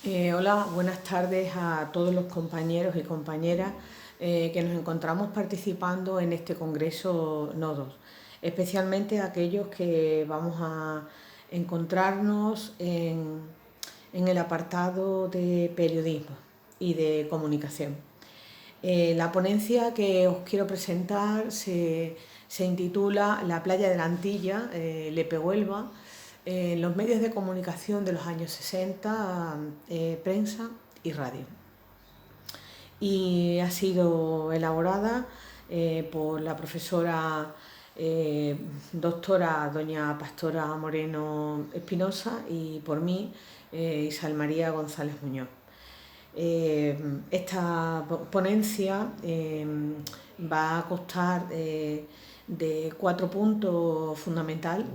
Hola, buenas tardes a todos los compañeros y compañeras que nos encontramos participando en este Congreso Nodos, especialmente aquellos que vamos a encontrarnos en el apartado de periodismo y de comunicación. La ponencia que os quiero presentar se intitula La playa de la Antilla, Lepe Huelva, los medios de comunicación de los años 60, prensa y radio. Y ha sido elaborada por la profesora doctora doña Pastora Moreno Espinosa y por mí, Isabel María González Muñoz. Esta ponencia va a constar de 4 puntos fundamentales,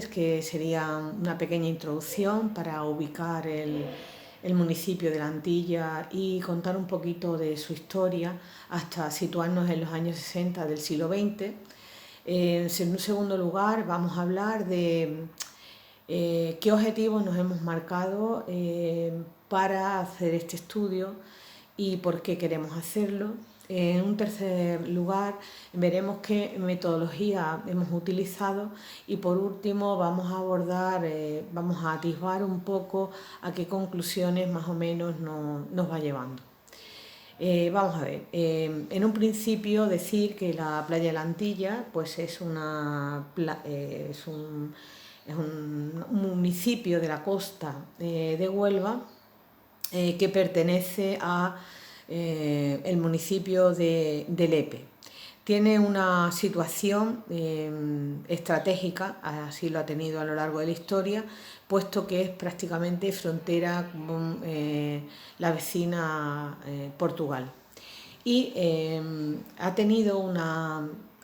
que serían una pequeña introducción para ubicar el municipio de la Antilla y contar un poquito de su historia hasta situarnos en los años 60 del siglo XX. En un segundo lugar vamos a hablar de qué objetivos nos hemos marcado para hacer este estudio y por qué queremos hacerlo. En un tercer lugar veremos qué metodología hemos utilizado y por último vamos a abordar, vamos a atisbar un poco a qué conclusiones más o menos nos va llevando. Vamos a ver, en un principio decir que la playa de la Antilla pues es un municipio de la costa de Huelva que pertenece a el municipio de Lepe. Tiene una situación estratégica, así lo ha tenido a lo largo de la historia, puesto que es prácticamente frontera con la vecina Portugal. Y ha tenido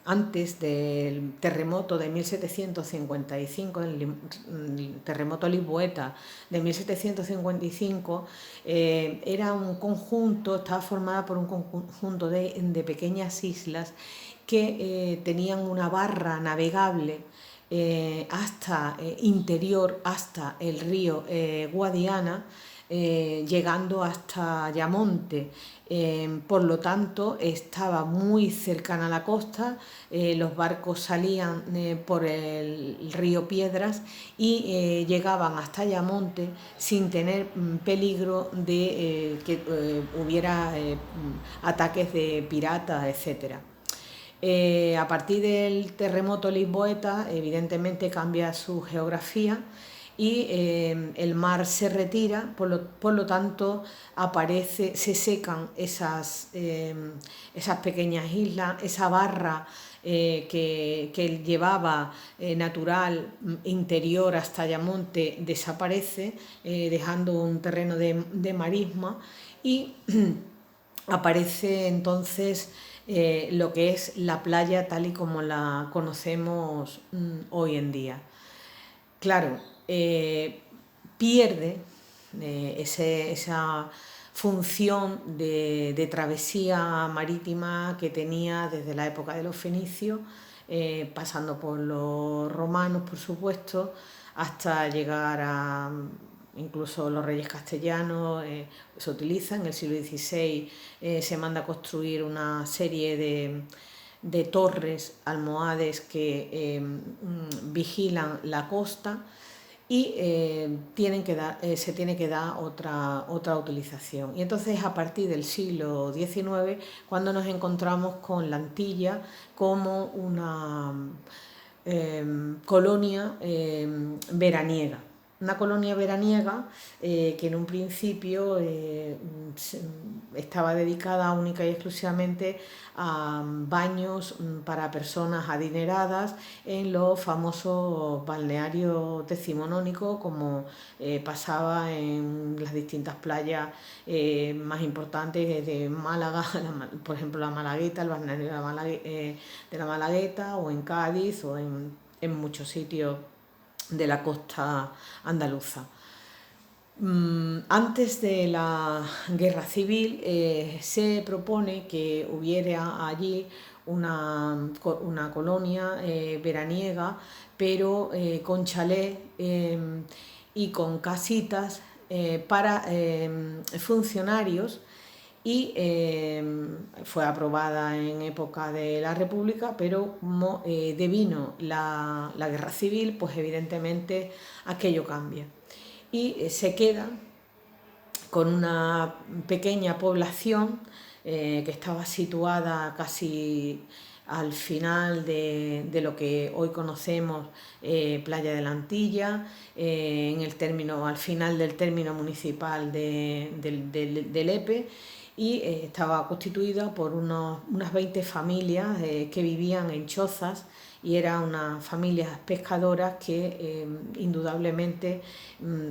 antes del terremoto de 1755, el terremoto lisboeta de 1755, era un conjunto, estaba formada por un conjunto de pequeñas islas que tenían una barra navegable interior hasta el río Guadiana, llegando hasta Ayamonte. Por lo tanto, estaba muy cercana a la costa, los barcos salían por el río Piedras y llegaban hasta Ayamonte sin tener peligro de que hubiera ataques de piratas, etc. A partir del terremoto lisboeta, evidentemente cambia su geografía y el mar se retira, por lo tanto se secan esas pequeñas islas, esa barra que llevaba natural interior hasta Ayamonte desaparece, dejando un terreno de marisma y aparece entonces lo que es la playa tal y como la conocemos hoy en día. Claro, pierde esa función de travesía marítima que tenía desde la época de los fenicios, pasando por los romanos, por supuesto, hasta llegar a incluso los reyes castellanos. Se utiliza en el siglo XVI, se manda a construir una serie de torres almohades que vigilan la costa y se tiene que dar otra utilización. Y entonces a partir del siglo XIX cuando nos encontramos con la Antilla como una colonia veraniega. Una colonia veraniega que en un principio estaba dedicada única y exclusivamente a baños para personas adineradas en los famosos balnearios decimonónicos, como pasaba en las distintas playas más importantes de Málaga, por ejemplo la Malagueta, el balneario de la Malagueta, o en Cádiz, o en muchos sitios de la costa andaluza. Antes de la guerra civil se propone que hubiera allí una colonia veraniega, pero con chalés y con casitas para funcionarios y fue aprobada en época de la República, pero como devino la guerra civil, pues evidentemente aquello cambia. Y se queda con una pequeña población que estaba situada casi al final de lo que hoy conocemos Playa de la Antilla, al final del término municipal de Lepe, y estaba constituida por unas 20 familias que vivían en chozas, y eran unas familias pescadoras que indudablemente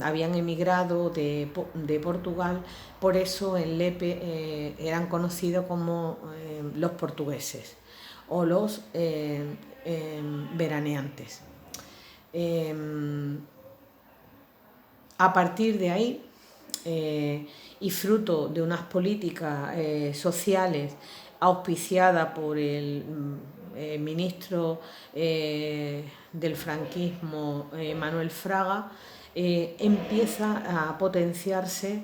habían emigrado de Portugal. Por eso en Lepe eran conocidos como los portugueses o los veraneantes. A partir de ahí, y fruto de unas políticas sociales auspiciadas por el ministro del franquismo, Manuel Fraga, empieza a potenciarse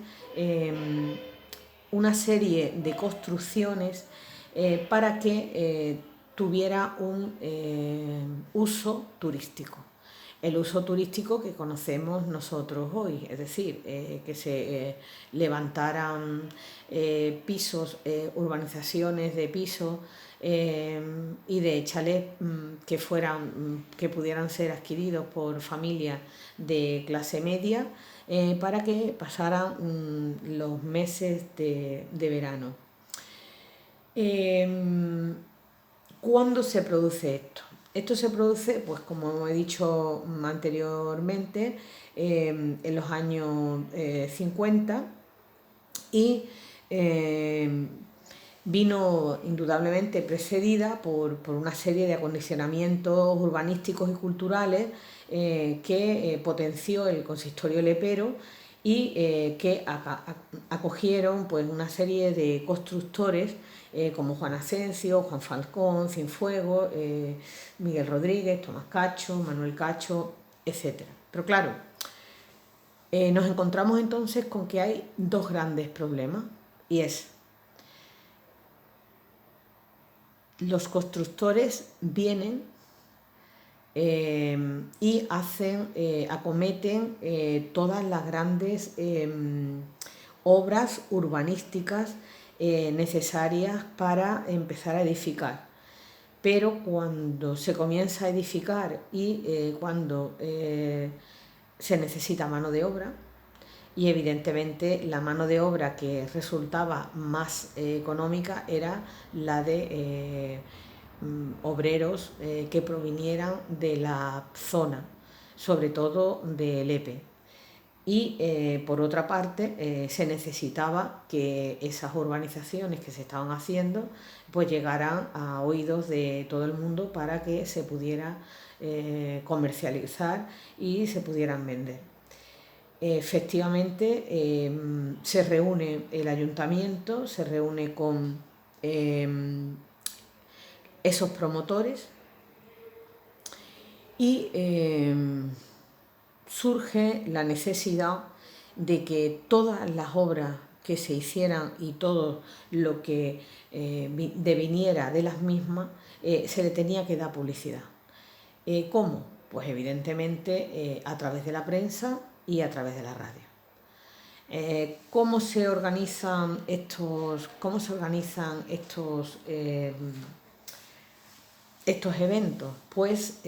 una serie de construcciones para que tuviera un uso turístico. El uso turístico que conocemos nosotros hoy, es decir, que se levantaran pisos, urbanizaciones de pisos y de chalets que pudieran ser adquiridos por familias de clase media para que pasaran los meses de verano. ¿Cuándo se produce esto? Esto se produce, pues como he dicho anteriormente, en los años 50, y vino indudablemente precedida por una serie de acondicionamientos urbanísticos y culturales que potenció el consistorio lepero y que acogieron pues una serie de constructores como Juan Asensio, Juan Falcón, Cienfuegos, Miguel Rodríguez, Tomás Cacho, Manuel Cacho, etc. Pero claro, nos encontramos entonces con que hay dos grandes problemas, y es: los constructores vienen y acometen todas las grandes obras urbanísticas necesarias para empezar a edificar. Pero cuando se comienza a edificar y cuando se necesita mano de obra, y evidentemente la mano de obra que resultaba más económica era la de obreros que provinieran de la zona, sobre todo de Lepe. Y por otra parte se necesitaba que esas urbanizaciones que se estaban haciendo pues llegaran a oídos de todo el mundo para que se pudiera comercializar y se pudieran vender. Efectivamente se reúne el ayuntamiento, se reúne con esos promotores y surge la necesidad de que todas las obras que se hicieran y todo lo que deviniera de las mismas se le tenía que dar publicidad. ¿Cómo? Pues evidentemente a través de la prensa y a través de la radio. ¿Cómo se organizan estos eventos? Pues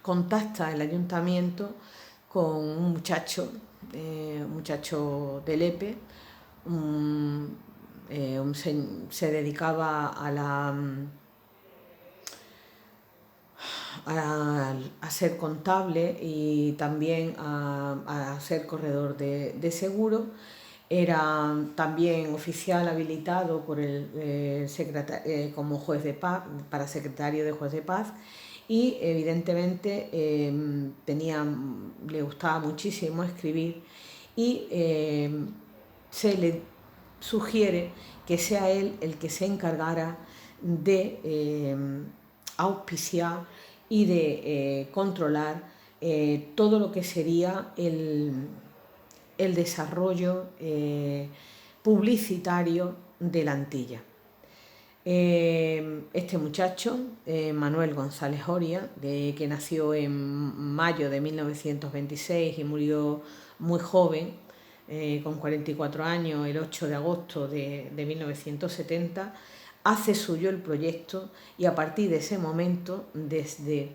contacta el ayuntamiento con un muchacho de Lepe, se dedicaba a ser contable y también a ser corredor de seguro. Era también oficial habilitado por como juez de paz, para secretario de juez de paz, y evidentemente le gustaba muchísimo escribir, y se le sugiere que sea él el que se encargara de auspiciar y de controlar todo lo que sería el desarrollo publicitario de la Antilla. Este muchacho, Manuel González Oria, que nació en mayo de 1926 y murió muy joven, con 44 años, el 8 de agosto de 1970, hace suyo el proyecto y a partir de ese momento, desde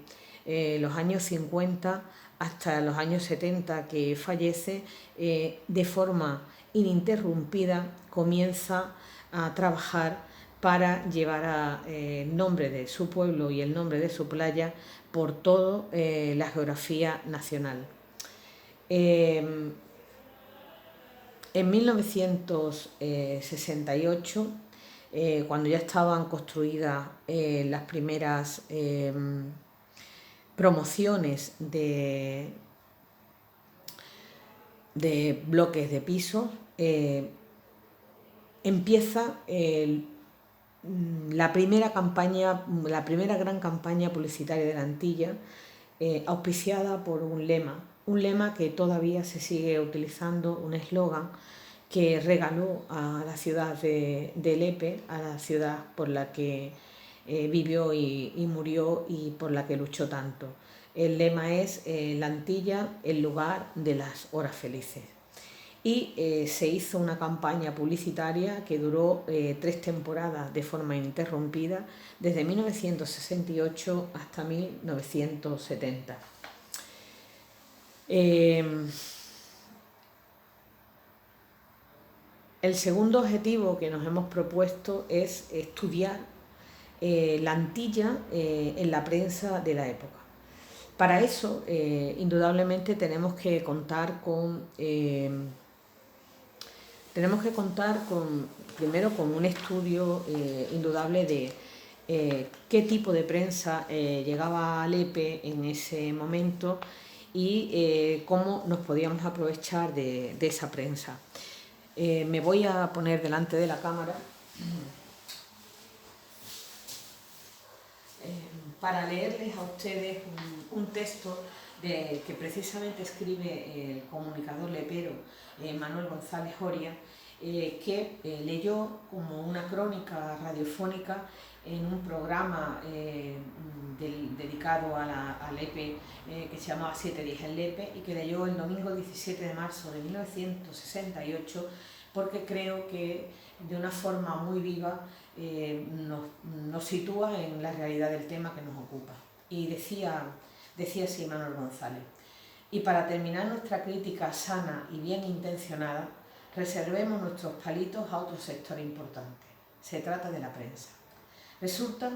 los años 50 hasta los años 70 que fallece, de forma ininterrumpida comienza a trabajar para llevar el nombre de su pueblo y el nombre de su playa por toda la geografía nacional. En 1968, cuando ya estaban construidas las primeras promociones de bloques de pisos, empieza la primera gran campaña publicitaria de la Antilla, auspiciada por un lema que todavía se sigue utilizando, un eslogan que regaló a la ciudad de Lepe, a la ciudad por la que vivió y murió y por la que luchó tanto. El lema es la Antilla, el lugar de las horas felices. Y se hizo una campaña publicitaria que duró 3 temporadas de forma ininterrumpida, desde 1968 hasta 1970. El segundo objetivo que nos hemos propuesto es estudiar la Antilla en la prensa de la época. Para eso, indudablemente, tenemos que contar primero con un estudio indudable de qué tipo de prensa llegaba a Lepe en ese momento y cómo nos podíamos aprovechar de esa prensa. Me voy a poner delante de la cámara para leerles a ustedes un texto que precisamente escribe el comunicador lepero Manuel González Oria, que leyó como una crónica radiofónica en un programa dedicado a Lepe, que se llamaba 7 días en Lepe, y que leyó el domingo 17 de marzo de 1968, porque creo que de una forma muy viva nos sitúa en la realidad del tema que nos ocupa. Y decía así Manuel González: y para terminar nuestra crítica sana y bien intencionada, reservemos nuestros palitos a otro sector importante. Se trata de la prensa. Resulta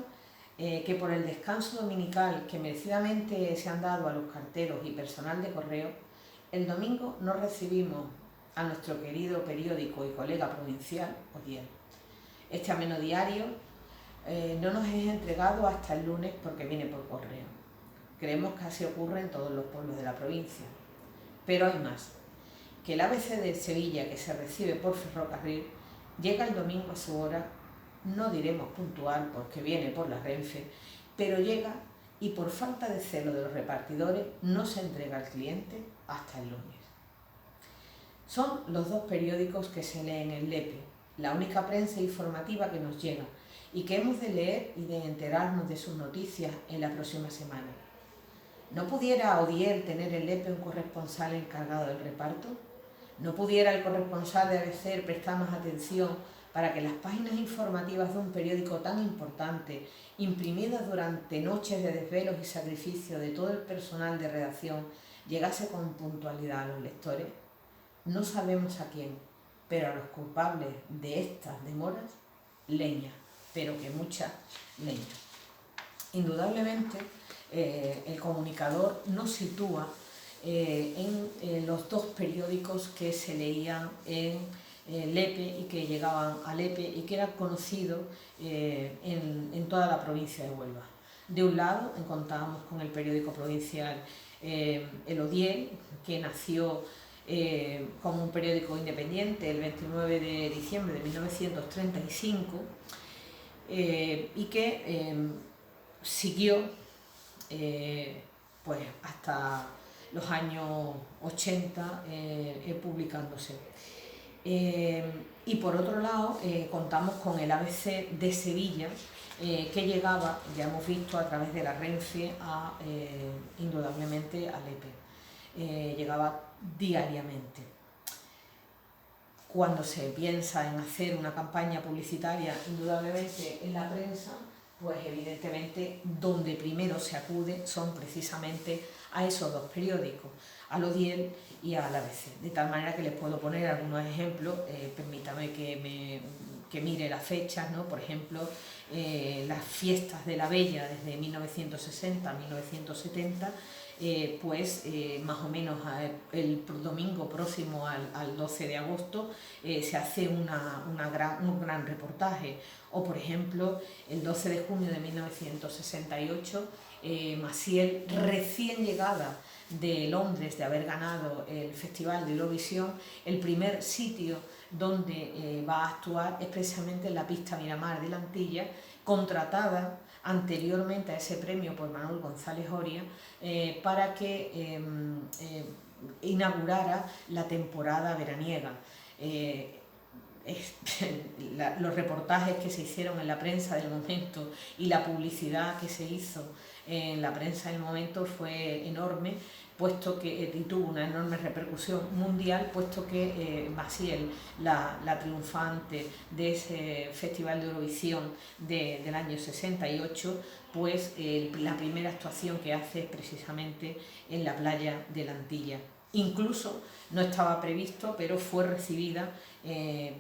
que por el descanso dominical que merecidamente se han dado a los carteros y personal de correo, el domingo no recibimos a nuestro querido periódico y colega provincial, Odiel. Este ameno diario no nos es entregado hasta el lunes porque viene por correo. Creemos que así ocurre en todos los pueblos de la provincia. Pero hay más, que el ABC de Sevilla, que se recibe por ferrocarril, llega el domingo a su hora, no diremos puntual porque viene por la Renfe, pero llega y por falta de celo de los repartidores no se entrega al cliente hasta el lunes. Son los 2 periódicos que se leen en Lepe, la única prensa informativa que nos llega y que hemos de leer y de enterarnos de sus noticias en la próxima semana. ¿No pudiera Odiel tener en Lepe un corresponsal encargado del reparto? ¿No pudiera el corresponsal de ABC prestar más atención para que las páginas informativas de un periódico tan importante, imprimidas durante noches de desvelos y sacrificio de todo el personal de redacción, llegase con puntualidad a los lectores? No sabemos a quién, pero a los culpables de estas demoras, leña, pero que mucha leña. Indudablemente, el comunicador nos sitúa en los 2 periódicos que se leían en Lepe y que llegaban a Lepe y que eran conocidos en toda la provincia de Huelva. De un lado encontrábamos con el periódico provincial El Odiel, que nació como un periódico independiente el 29 de diciembre de 1935 y que siguió pues hasta los años 80 publicándose. Y por otro lado, contamos con el ABC de Sevilla, que llegaba, ya hemos visto, a través de la Renfe, indudablemente a Lepe. Llegaba diariamente. Cuando se piensa en hacer una campaña publicitaria, indudablemente en la prensa, pues evidentemente donde primero se acude son precisamente a esos dos periódicos, al Odiel y al ABC. De tal manera que les puedo poner algunos ejemplos, permítame que mire las fechas, ¿no? Por ejemplo, las fiestas de la Bella desde 1960 a 1970, más o menos el domingo próximo al 12 de agosto se hace un gran reportaje. O por ejemplo, el 12 de junio de 1968, Maciel, recién llegada de Londres, de haber ganado el Festival de Eurovisión, el primer sitio donde va a actuar es precisamente en la pista Miramar de la Antilla, contratada anteriormente a ese premio por Manuel González Oria, para que inaugurara la temporada veraniega. Los reportajes que se hicieron en la prensa del momento y la publicidad que se hizo en la prensa del momento fue enorme, puesto que tuvo una enorme repercusión mundial, puesto que Maciel, la triunfante de ese Festival de Eurovisión del año 68, pues la primera actuación que hace es precisamente en la playa de la Antilla. Incluso no estaba previsto, pero fue recibida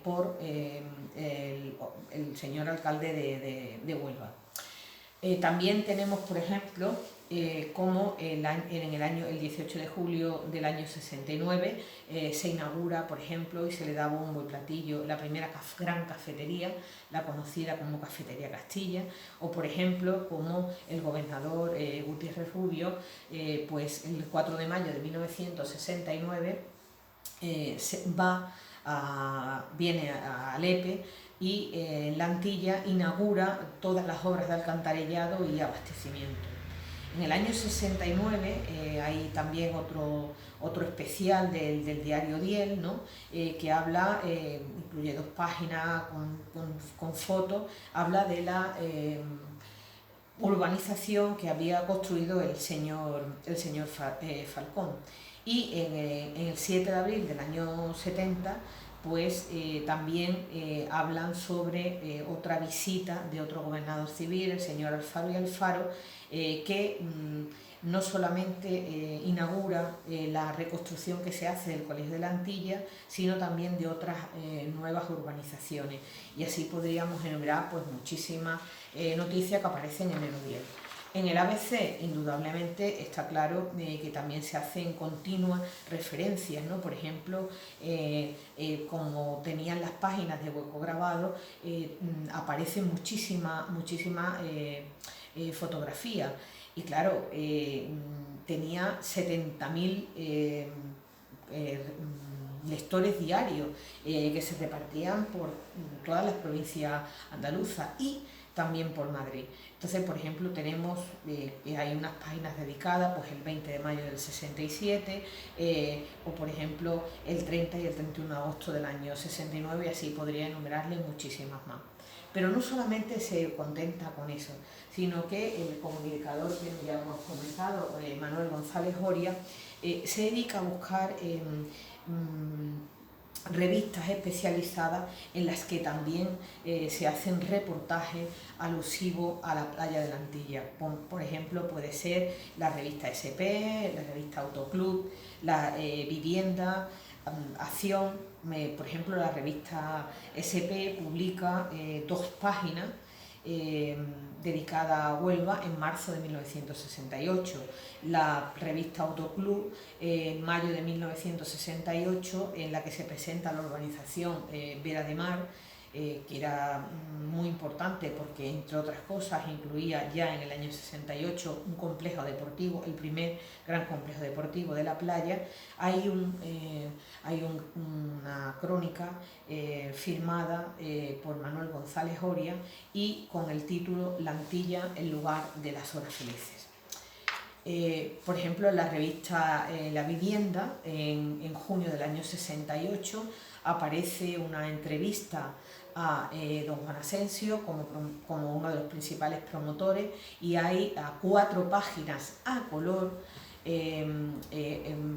por el señor alcalde de Huelva. También tenemos, por ejemplo, como el 18 de julio del año 69 se inaugura, por ejemplo, y se le da bombo y platillo, la primera gran cafetería, la conocida como Cafetería Castilla, o por ejemplo, como el gobernador Gutiérrez Rubio, pues el 4 de mayo de 1969 viene a Lepe y en la Antilla inaugura todas las obras de alcantarillado y abastecimiento. En el año 69 hay también otro especial del diario Diel, ¿no? Que habla, incluye 2 páginas con fotos, habla de la urbanización que había construido el señor Falcón. Y en el 7 de abril del año 70, pues también hablan sobre otra visita de otro gobernador civil, el señor Alfaro y Alfaro, que no solamente inaugura la reconstrucción que se hace del Colegio de la Antilla, sino también de otras nuevas urbanizaciones. Y así podríamos enumerar pues muchísimas noticias que aparecen en el Odiel. En el ABC, indudablemente, está claro que también se hacen continuas referencias, ¿no? Por ejemplo, como tenían las páginas de hueco grabado, aparecen muchísimas fotografías. Y claro, tenía 70.000 lectores diarios que se repartían por todas las provincias andaluzas y también por Madrid. Entonces, por ejemplo, tenemos, hay unas páginas dedicadas, pues el 20 de mayo del 67, o por ejemplo el 30 y el 31 de agosto del año 69, y así podría enumerarle muchísimas más. Pero no solamente se contenta con eso, sino que el comunicador que ya hemos comentado, Manuel González Oria, se dedica a buscar revistas especializadas en las que también se hacen reportajes alusivos a la playa de la Antilla. Por ejemplo, puede ser la revista SP, la revista Autoclub, la Vivienda, Acción. Por ejemplo, la revista SP publica 2 páginas dedicada a Huelva en marzo de 1968, la revista Autoclub en mayo de 1968, en la que se presenta la urbanización Vera de Mar, que era muy importante porque, entre otras cosas, incluía ya en el año 68 un complejo deportivo, el primer gran complejo deportivo de la playa. Hay una crónica firmada por Manuel González Oria y con el título La Antilla, el lugar de las horas felices. Por ejemplo, en la revista La Vivienda, en junio del año 68, aparece una entrevista a don Juan Asensio como uno de los principales promotores, y hay 4 páginas a color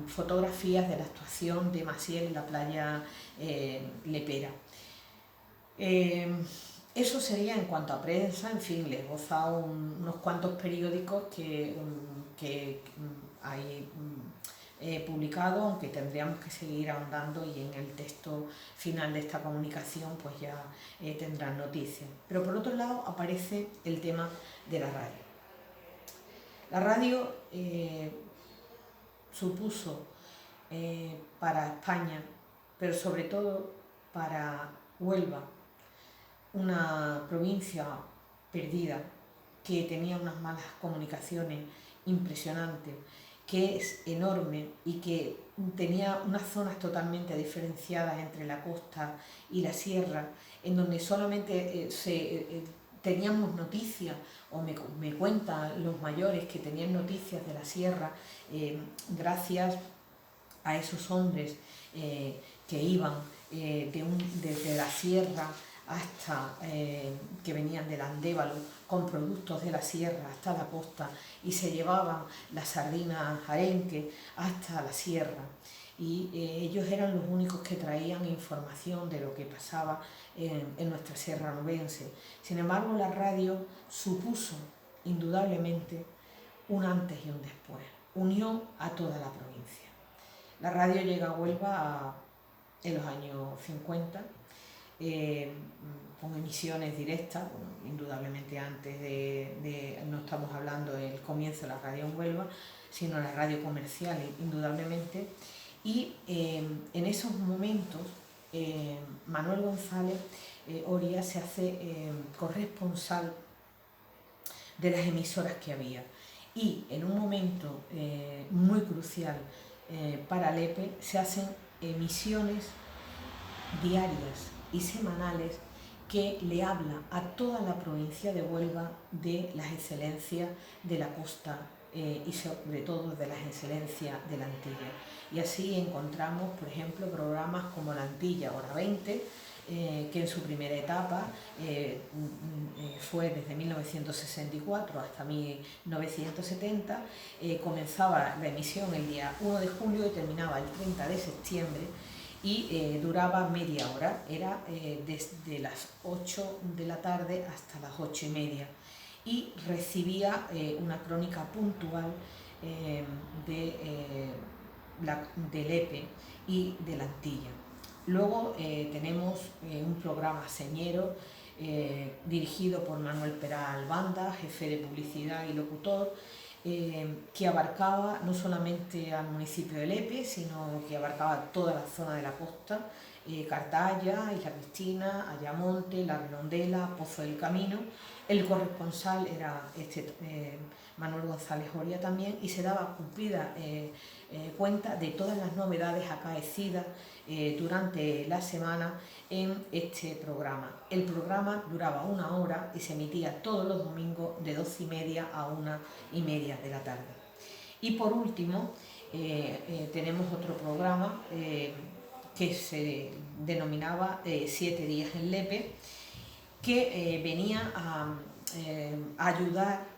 fotografías de la actuación de Maciel en la playa lepera. Eso sería en cuanto a prensa. En fin, les he gozado unos cuantos periódicos que hay publicado, aunque tendríamos que seguir ahondando, y en el texto final de esta comunicación pues ya tendrán noticias. Pero por otro lado aparece el tema de la radio. La radio supuso para España, pero sobre todo para Huelva, una provincia perdida, que tenía unas malas comunicaciones impresionantes, que es enorme y que tenía unas zonas totalmente diferenciadas entre la costa y la sierra, en donde solamente teníamos noticias, o me cuentan los mayores que tenían noticias de la sierra gracias a esos hombres que iban desde la sierra hasta que venían del Andévalo con productos de la sierra hasta la costa, y se llevaban las sardinas arenque hasta la sierra, y ellos eran los únicos que traían información de lo que pasaba en nuestra sierra nubense. Sin embargo, la radio supuso indudablemente un antes y un después, unió a toda la provincia. La radio llega a Huelva en los años 50, con emisiones directas, bueno, indudablemente antes no estamos hablando del comienzo de la radio en Huelva, sino la radio comercial, indudablemente, y en esos momentos Manuel González Oria se hace corresponsal de las emisoras que había, y en un momento muy crucial para Lepe se hacen emisiones diarias y semanales que le habla a toda la provincia de Huelva de las excelencias de la costa y sobre todo de las excelencias de la Antilla. Y así encontramos, por ejemplo, programas como La Antilla Hora 20, que en su primera etapa fue desde 1964 hasta 1970, comenzaba la emisión el día 1 de julio y terminaba el 30 de septiembre, y duraba media hora, era desde las 8 de la tarde hasta las 8:30, y recibía una crónica puntual de Lepe y de la Antilla. Luego tenemos un programa señero dirigido por Manuel Peral Banda, jefe de publicidad y locutor, que abarcaba no solamente al municipio de Lepe, sino que abarcaba toda la zona de la costa, Cartaya, Isla Cristina, Ayamonte, La Redondela, Pozo del Camino. El corresponsal era Manuel González Oria también, y se daba cumplida cuenta de todas las novedades acaecidas durante la semana en este programa. El programa duraba 1 hora y se emitía todos los domingos de 12:30 a 1:30 de la tarde. Y por último, tenemos otro programa que se denominaba 7 días en Lepe, que venía a ayudar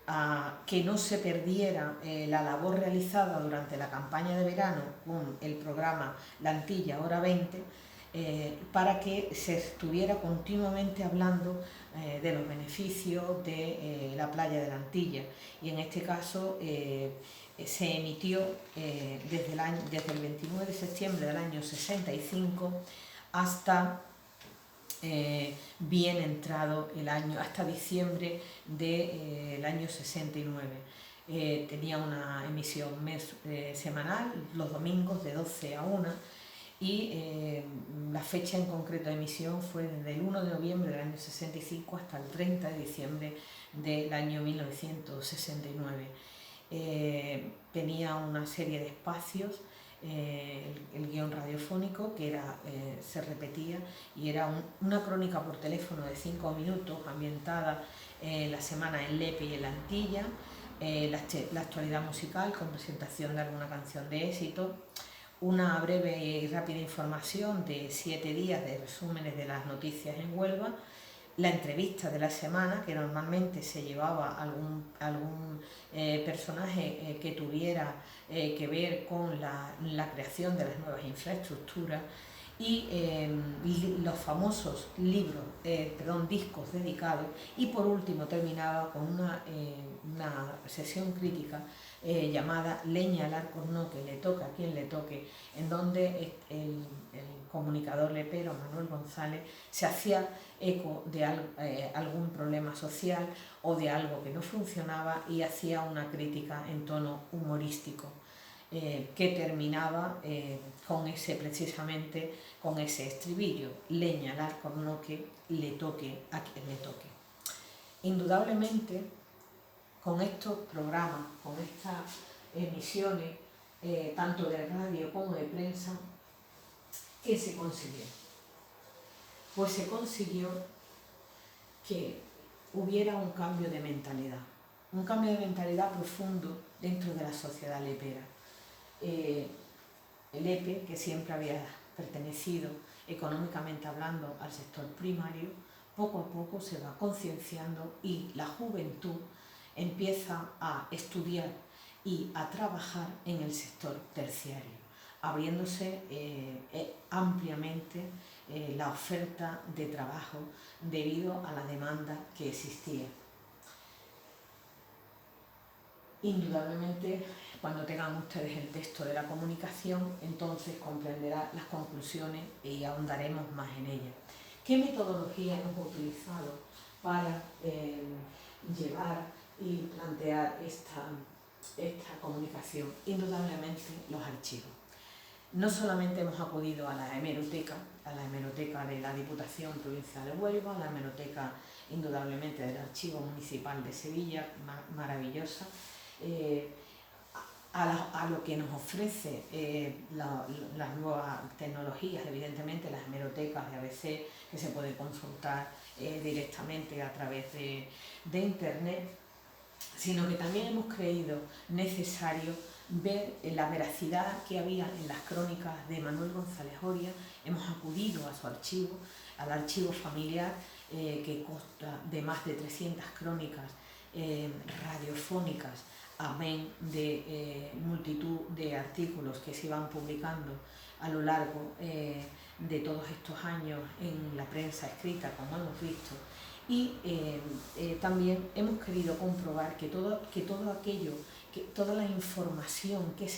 a que no se perdiera la labor realizada durante la campaña de verano con el programa La Antilla Hora 20, para que se estuviera continuamente hablando de los beneficios de la playa de la Antilla. Y en este caso se emitió desde el 29 de septiembre del año 65 hasta bien entrado el año, hasta diciembre del año 69. Tenía una emisión semanal, los domingos de 12 a 1, y la fecha en concreto de emisión fue desde el 1 de noviembre del año 65 hasta el 30 de diciembre del año 1969. Tenía una serie de espacios, el guión radiofónico, que se repetía, y era una crónica por teléfono de 5 minutos ambientada la semana en Lepe y en la Antilla, la actualidad musical con presentación de alguna canción de éxito, una breve y rápida información de 7 días de resúmenes de las noticias en Huelva, la entrevista de la semana, que normalmente se llevaba algún personaje que tuviera que ver con la creación de las nuevas infraestructuras, y los famosos discos dedicados, y por último terminaba con una sesión crítica llamada Leña al alcornoque, le toca a quien le toque, en donde el comunicador lepero Manuel González se hacía eco de algún problema social o de algo que no funcionaba y hacía una crítica en tono humorístico. Que terminaba precisamente con ese estribillo: leña al alcornoque, le toque a quien le toque. Indudablemente, con estos programas, con estas emisiones, tanto de radio como de prensa, ¿qué se consiguió? Pues se consiguió que hubiera un cambio de mentalidad profundo dentro de la sociedad lepera. El Lepe, que siempre había pertenecido económicamente hablando al sector primario, poco a poco se va concienciando y la juventud empieza a estudiar y a trabajar en el sector terciario, abriéndose ampliamente la oferta de trabajo debido a la demanda que existía. Indudablemente, cuando tengan ustedes el texto de la comunicación, entonces comprenderán las conclusiones y ahondaremos más en ellas. ¿Qué metodología hemos utilizado para llevar y plantear esta comunicación? Indudablemente los archivos. No solamente hemos acudido a la hemeroteca de la Diputación Provincial de Huelva, a la hemeroteca indudablemente del Archivo Municipal de Sevilla, maravillosa, a lo que nos ofrece las nuevas tecnologías, evidentemente las hemerotecas de ABC, que se puede consultar directamente a través de Internet, sino que también hemos creído necesario ver la veracidad que había en las crónicas de Manuel González Oria. Hemos acudido a su archivo, al archivo familiar, que consta de más de 300 crónicas radiofónicas, amén de multitud de artículos que se iban publicando a lo largo de todos estos años en la prensa escrita, como hemos visto. Y también hemos querido comprobar que toda la información que